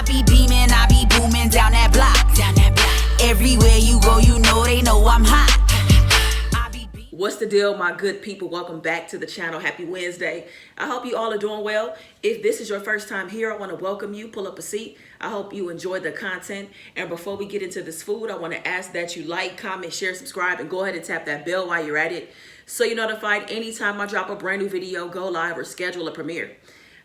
be beaming, I be booming down that block. Everywhere you go, you know they know I'm hot. What's the deal, my good people? Welcome back to the channel. Happy Wednesday. I hope you all are doing well. If this is your first time here, I want to welcome you. Pull up a seat. I hope you enjoy the content. And before we get into this food, I want to ask that you like, comment, share, subscribe, and go ahead and tap that bell while you're at it, so you're notified anytime I drop a brand new video, go live, or schedule a premiere.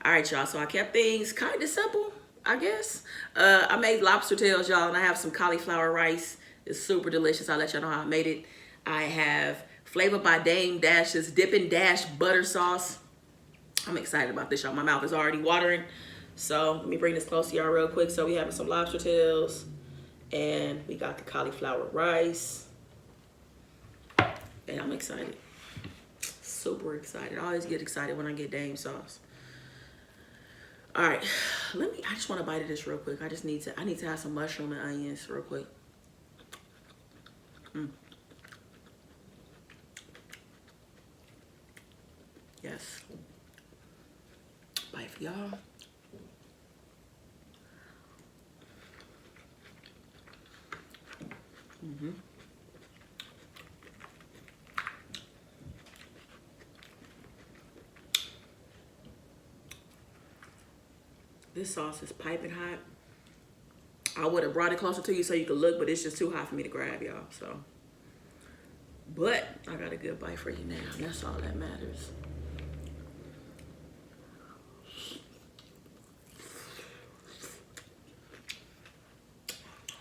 All right, y'all. So I kept things kind of simple, I guess. I made lobster tails, y'all, and I have some cauliflower rice. It's super delicious. I'll let y'all know how I made it. I have Flavor by Dame Dash's Dippin Dash butter sauce. I'm excited about this, y'all. My mouth is already watering. So let me bring this close to y'all real quick. So we have some lobster tails, and we got the cauliflower rice. And I'm excited. Super excited. I always get excited when I get Dame sauce. All right, I just want to bite of this real quick. I need to have some mushroom and onions real quick. Yes. Bite for y'all. This sauce is piping hot. I would have brought it closer to you so you could look, but it's just too hot for me to grab, y'all. So, but I got a good bite for you now. That's all that matters.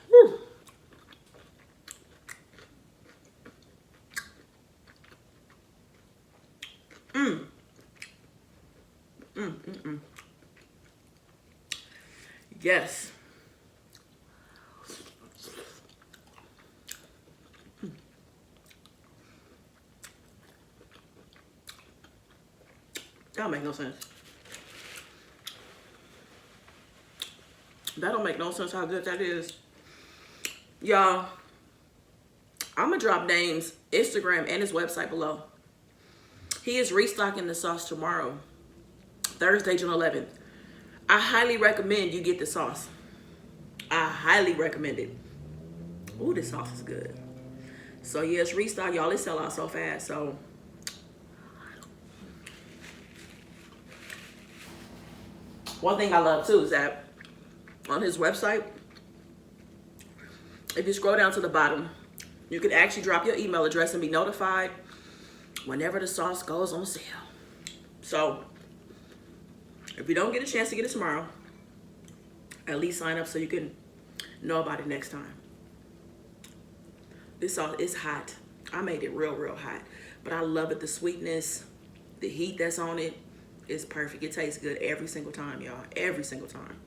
Whew. Yes. That don't make no sense. That don't make no sense how good that is. Y'all, I'm gonna drop Dame's Instagram and his website below. He is restocking the sauce tomorrow, Thursday, June 11th. I highly recommend you get the sauce. I highly recommend it. Ooh, this sauce is good. So yeah, it's restock, y'all. It sell out so fast. So one thing I love too is that on his website, if you scroll down to the bottom, you can actually drop your email address and be notified whenever the sauce goes on sale. So if you don't get a chance to get it tomorrow, at least sign up so you can know about it next time. This sauce is hot. I made it real, real hot. But I love it. The sweetness, the heat that's on it is perfect. It tastes good every single time, y'all. Every single time.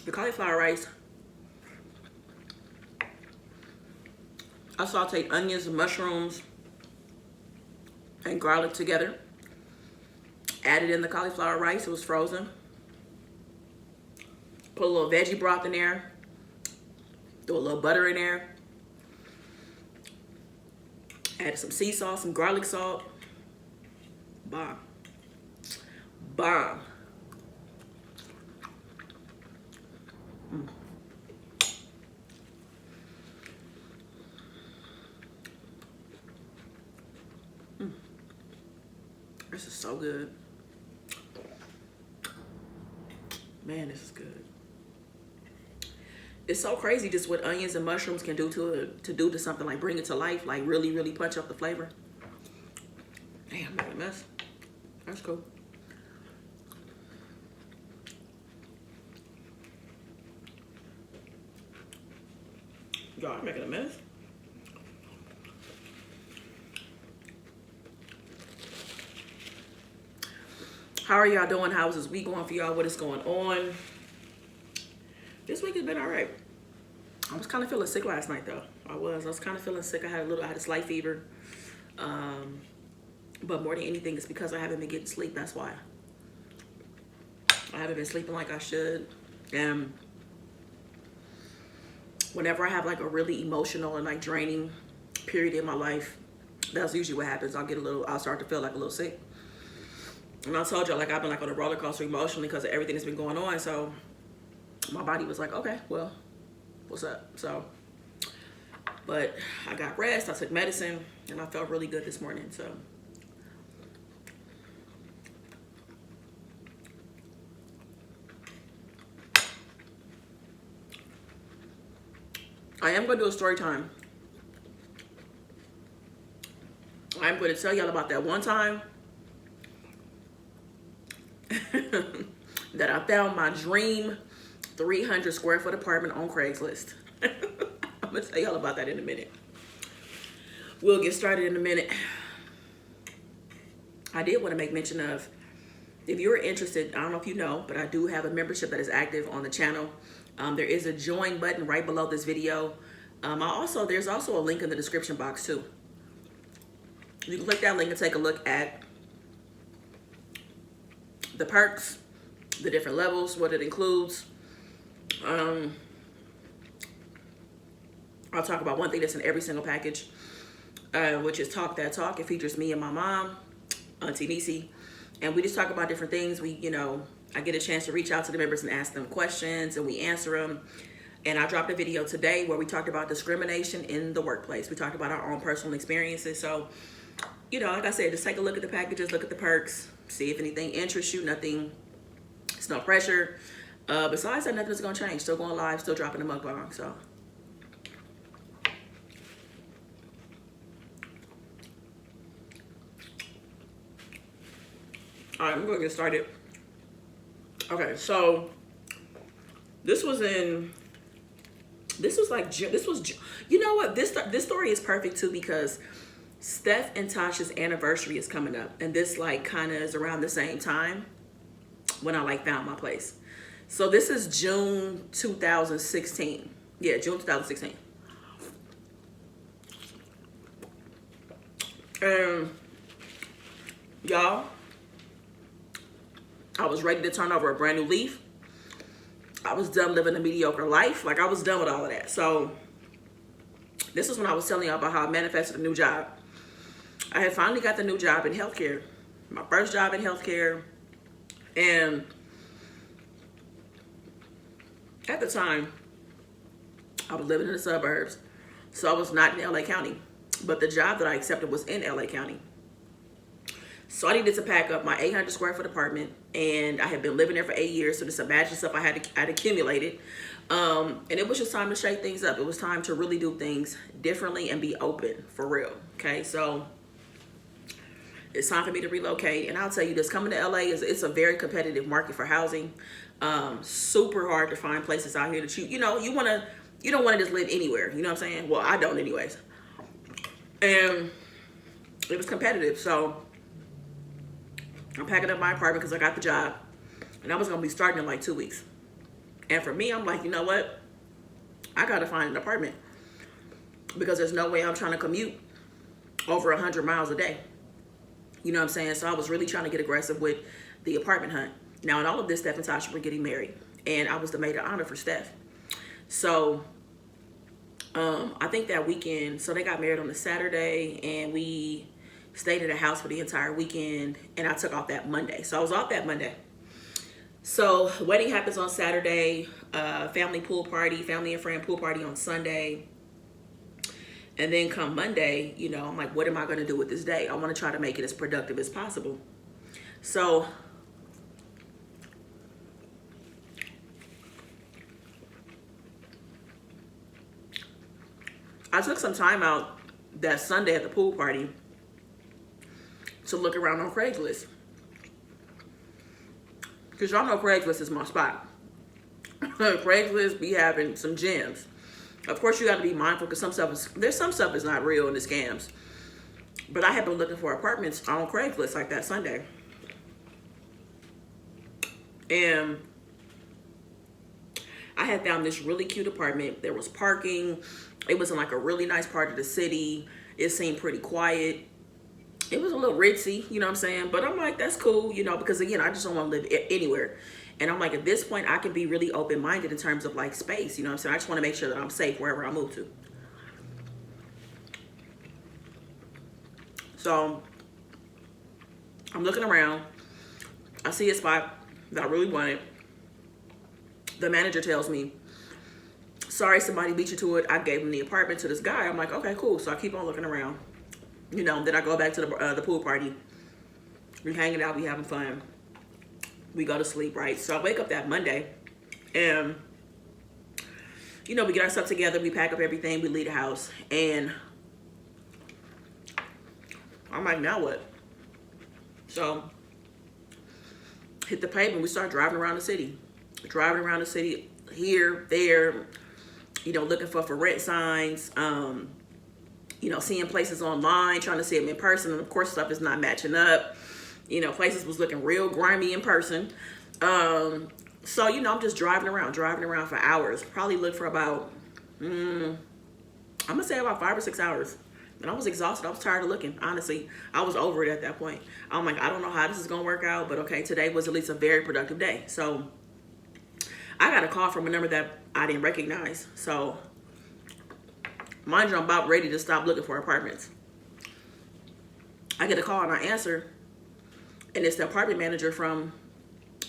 The cauliflower rice, I sauteed onions and mushrooms and garlic together. Added in the cauliflower rice. It was frozen. Put a little veggie broth in there. Threw a little butter in there. Added some sea salt, some garlic salt. Bomb. Bomb. This is so good. Man, this is good. It's so crazy just what onions and mushrooms can do to something, like bring it to life, like really, really punch up the flavor. Damn, I'm making a mess. That's cool. Y'all, I'm making a mess. How are y'all doing? How's this week going for y'all? What is going on? This week has been all right. I was kind of feeling sick last night though. I was kind of feeling sick. I had a slight fever. But more than anything, it's because I haven't been getting sleep. That's why. I haven't been sleeping like I should. And whenever I have like a really emotional and like draining period in my life, that's usually what happens. I'll start to feel like a little sick. And I told y'all, like, I've been like on a roller coaster emotionally because of everything that's been going on. So my body was like, okay, well, what's up? So, but I got rest, I took medicine, and I felt really good this morning. So I am going to do a story time. I'm going to tell y'all about that one time that I found my dream 300 square foot apartment on Craigslist. I'm going to tell y'all about that in a minute. We'll get started in a minute. I did want to make mention of, if you're interested, I don't know if you know, but I do have a membership that is active on the channel. There is a join button right below this video. There's also a link in the description box too. You can click that link and take a look at the perks, the different levels, what it includes. I'll talk about one thing that's in every single package, which is Talk That Talk. It features me and my mom, Auntie Nisi, and we just talk about different things. I get a chance to reach out to the members and ask them questions, and we answer them. And I dropped a video today where we talked about discrimination in the workplace. We talked about our own personal experiences. So, like I said, just take a look at the packages, look at the perks, see if anything interests you. Nothing, it's no pressure. Besides that, nothing's gonna change. Still going live, still dropping the mukbang. So. All right, I'm gonna get started. Okay, so this was, you know what? This story is perfect too, because Steph and Tasha's anniversary is coming up, and this kind of is around the same time when I found my place. So this is June 2016. Yeah, June 2016. Y'all, I was ready to turn over a brand new leaf. I was done living a mediocre life. I was done with all of that. So this is when I was telling y'all about how I manifested a new job. I had finally got the new job in healthcare, my first job in healthcare. And at the time, I was living in the suburbs, so I was not in LA County. But the job that I accepted was in LA County. So I needed to pack up my 800 square foot apartment, and I had been living there for 8 years. So this imagine stuff I had accumulated. And it was just time to shake things up. It was time to really do things differently and be open for real. Okay, so it's time for me to relocate. And I'll tell you this, coming to LA it's a very competitive market for housing. Super hard to find places out here that you don't want to just live anywhere. You know what I'm saying? Well, I don't anyways. And it was competitive. So I'm packing up my apartment because I got the job, and I was going to be starting in 2 weeks. And for me, I'm like, you know what? I got to find an apartment, because there's no way I'm trying to commute over 100 miles a day. You know what I'm saying? So I was really trying to get aggressive with the apartment hunt. Now, in all of this, Steph and Tasha were getting married, and I was the maid of honor for Steph. So I think that weekend, so they got married on a Saturday, and we stayed at a house for the entire weekend, and I took off that Monday. So I was off that Monday. So wedding happens on Saturday, family and friend pool party on Sunday. And then come Monday, I'm like, what am I going to do with this day? I want to try to make it as productive as possible. So I took some time out that Sunday at the pool party to look around on Craigslist, because y'all know Craigslist is my spot. Craigslist be having some gems. Of course, you got to be mindful, because some stuff is not real and the scams. But I have been looking for apartments on Craigslist like that Sunday, and I had found this really cute apartment. There was parking. It was in a really nice part of the city. It seemed pretty quiet. It was a little ritzy, you know what I'm saying? But I'm like, that's cool, because again, I just don't want to live anywhere. And I'm like, at this point, I can be really open-minded in terms of space, you know what I'm saying? I just want to make sure that I'm safe wherever I move to. So I'm looking around. I see a spot that I really wanted. The manager tells me, sorry, somebody beat you to it. I gave him the apartment to this guy. I'm like, okay, cool. So I keep on looking around. You know, then I go back to the pool party. We hanging out, we having fun. We go to sleep, right? So I wake up that Monday and, you know, we get our stuff together. We pack up everything. We leave the house. And I'm like, now what? So hit the pavement. We start driving around the city. Driving around the city here, there, you know, looking for rent signs, you know, seeing places online, trying to see them in person. And of course, stuff is not matching up. You know, places was looking real grimy in person. So, you know, I'm just driving around for hours. Probably looked for about, I'm gonna say about 5 or 6 hours. And I was exhausted. I was tired of looking. Honestly, I was over it at that point. I'm like, I don't know how this is gonna work out, but okay, today was at least a very productive day. So I got a call from a number that I didn't recognize. So mind you, I'm about ready to stop looking for apartments. I get a call and I answer, and it's the apartment manager from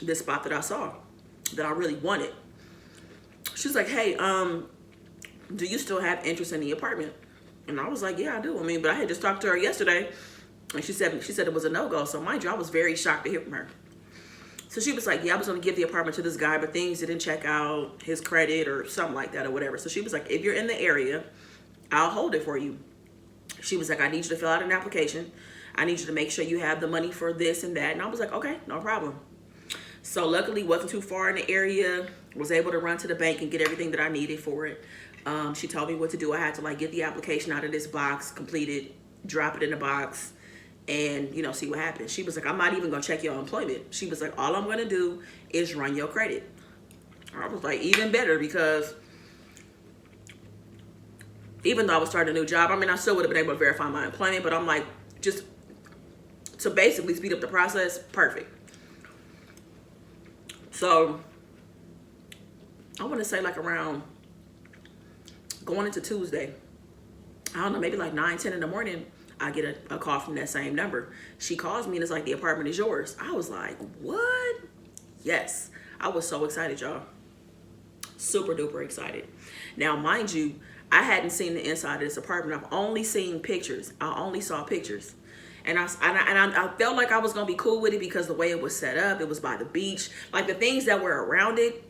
this spot that I saw that I really wanted. She's like, hey, do you still have interest in the apartment? And I was like, yeah, I do. I mean, but I had just talked to her yesterday, and she said it was a no-go. So mind you, I was very shocked to hear from her. So she was like, yeah, I was going to give the apartment to this guy, but things didn't check out, his credit or something like that or whatever. So she was like, if you're in the area, I'll hold it for you. She was like, I need you to fill out an application. I need you to make sure you have the money for this and that. And I was like, okay, no problem. So luckily, wasn't too far in the area. Was able to run to the bank and get everything that I needed for it. She told me what to do. I had to like get the application out of this box, complete it, drop it in the box, and, you know, see what happens. She was like, I'm not even going to check your employment. She was like, all I'm going to do is run your credit. I was like, even better, because even though I was starting a new job, I mean, I still would have been able to verify my employment, but I'm like, just to basically speed up the process, perfect. So I want to say like around going into Tuesday, I don't know, maybe like 9, 10 in the morning, I get a call from that same number. She calls me and it's like, the apartment is yours. I was like, what? Yes. I was so excited, y'all. Super duper excited. Now, mind you, I hadn't seen the inside of this apartment. I've only seen pictures. I only saw pictures. And I felt like I was going to be cool with it because the way it was set up, it was by the beach. Like the things that were around it,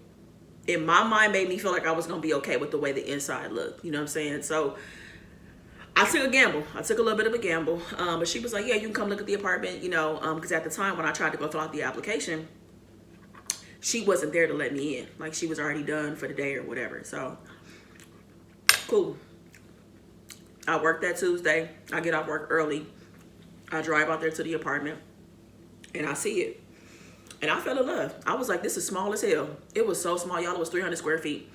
in my mind, made me feel like I was going to be okay with the way the inside looked. You know what I'm saying? So I took a gamble. I took a little bit of a gamble. But she was like, yeah, you can come look at the apartment, you know, because at the time when I tried to go fill out the application, she wasn't there to let me in. Like she was already done for the day or whatever. So cool. I worked that Tuesday. I get off work early. I drive out there to the apartment and I see it. And I fell in love. I was like, this is small as hell. It was so small, y'all. It was 300 square feet.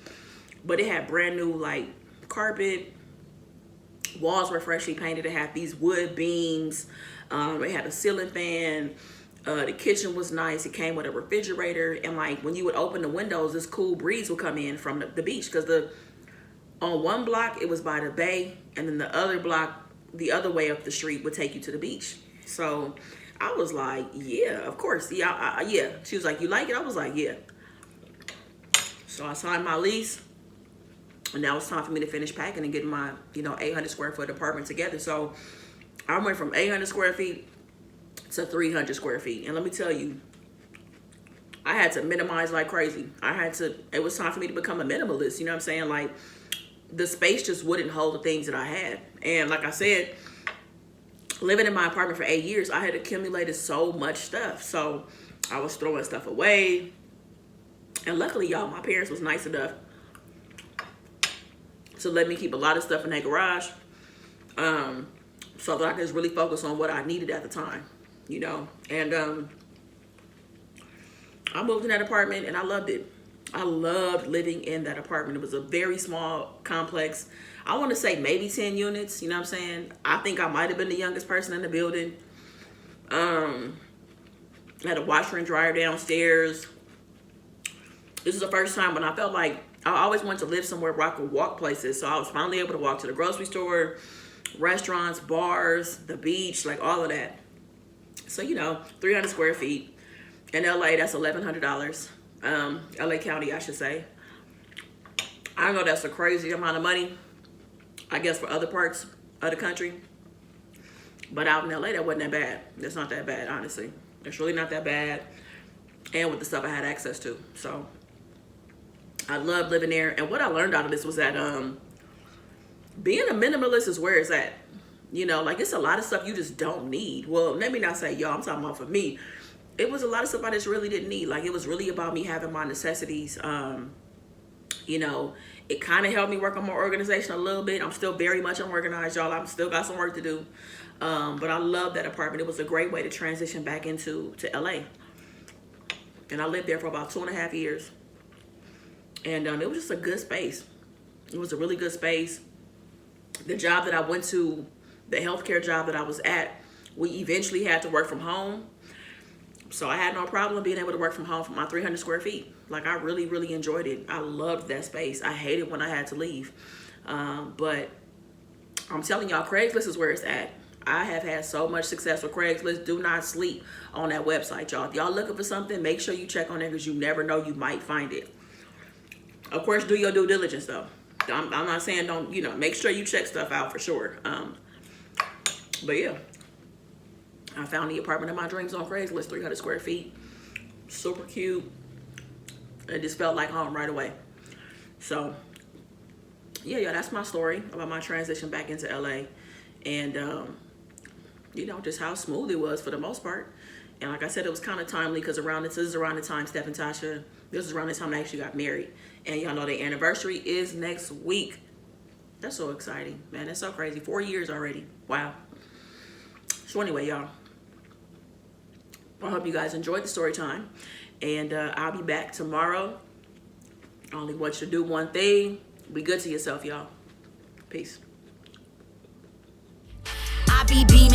But it had brand new, like, carpet. Walls were freshly painted. It had these wood beams. It had a ceiling fan. The kitchen was nice. It came with a refrigerator. And, like, when you would open the windows, this cool breeze would come in from the beach. Because on one block, it was by the bay. And then the other block, the other way up the street, would take you to the beach. So I was like, yeah, of course. Yeah, yeah. She was like, you like it? I was like, yeah. So I signed my lease. And now it's time for me to finish packing and getting my, 800 square foot apartment together. So I went from 800 square feet to 300 square feet. And let me tell you, I had to minimize like crazy. It was time for me to become a minimalist. You know what I'm saying? Like, the space just wouldn't hold the things that I had. And like I said, living in my apartment for 8 years, I had accumulated so much stuff. So I was throwing stuff away. And luckily, y'all, my parents was nice enough to let me keep a lot of stuff in their garage, so that I could just really focus on what I needed at the time, And I moved in that apartment and I loved it. I loved living in that apartment. It was a very small complex. I want to say maybe 10 units, you know what I'm saying? I think I might have been the youngest person in the building. I had a washer and dryer downstairs. This is the first time when I felt like I always wanted to live somewhere where I could walk places. So I was finally able to walk to the grocery store, restaurants, bars, the beach, like all of that. So, you know, 300 square feet. In LA, that's $1,100. LA County, I should say. I know that's a crazy amount of money, I guess, for other parts of the country. But out in LA, that wasn't that bad. That's not that bad, honestly. It's really not that bad. And with the stuff I had access to. So I love living there. And what I learned out of this was that being a minimalist is where it's at. You know, like, it's a lot of stuff you just don't need. Well, let me not say y'all, I'm talking about for me. It was a lot of stuff I just really didn't need. Like, it was really about me having my necessities. You know, it kind of helped me work on my organization a little bit. I'm still very much unorganized, y'all. I'm still got some work to do. But I love that apartment. It was a great way to transition back to LA. And I lived there for about 2.5 years. And it was just a good space. It was a really good space. The job that I went to, the healthcare job that I was at, we eventually had to work from home. So I had no problem being able to work from home from my 300 square feet. Like, I really, really enjoyed it. I loved that space. I hated when I had to leave. But I'm telling y'all, Craigslist is where it's at. I have had so much success with Craigslist. Do not sleep on that website, y'all. If y'all looking for something, make sure you check on it, because you never know, you might find it. Of course, do your due diligence, though. I'm not saying don't, you know, make sure you check stuff out for sure. But yeah, I found the apartment of my dreams on Craigslist, 300 square feet. Super cute. It just felt like home right away. So yeah, that's my story about my transition back into LA. And you know, just how smooth it was for the most part. And like I said, it was kind of timely, because this is around the time Steph and Tasha, this is around the time they actually got married. And y'all know their anniversary is next week. That's so exciting, man. That's so crazy. 4 years already. Wow. So anyway, y'all, I hope you guys enjoyed the story time. And I'll be back tomorrow. I only want you to do one thing. Be good to yourself, y'all. Peace. I be beaming.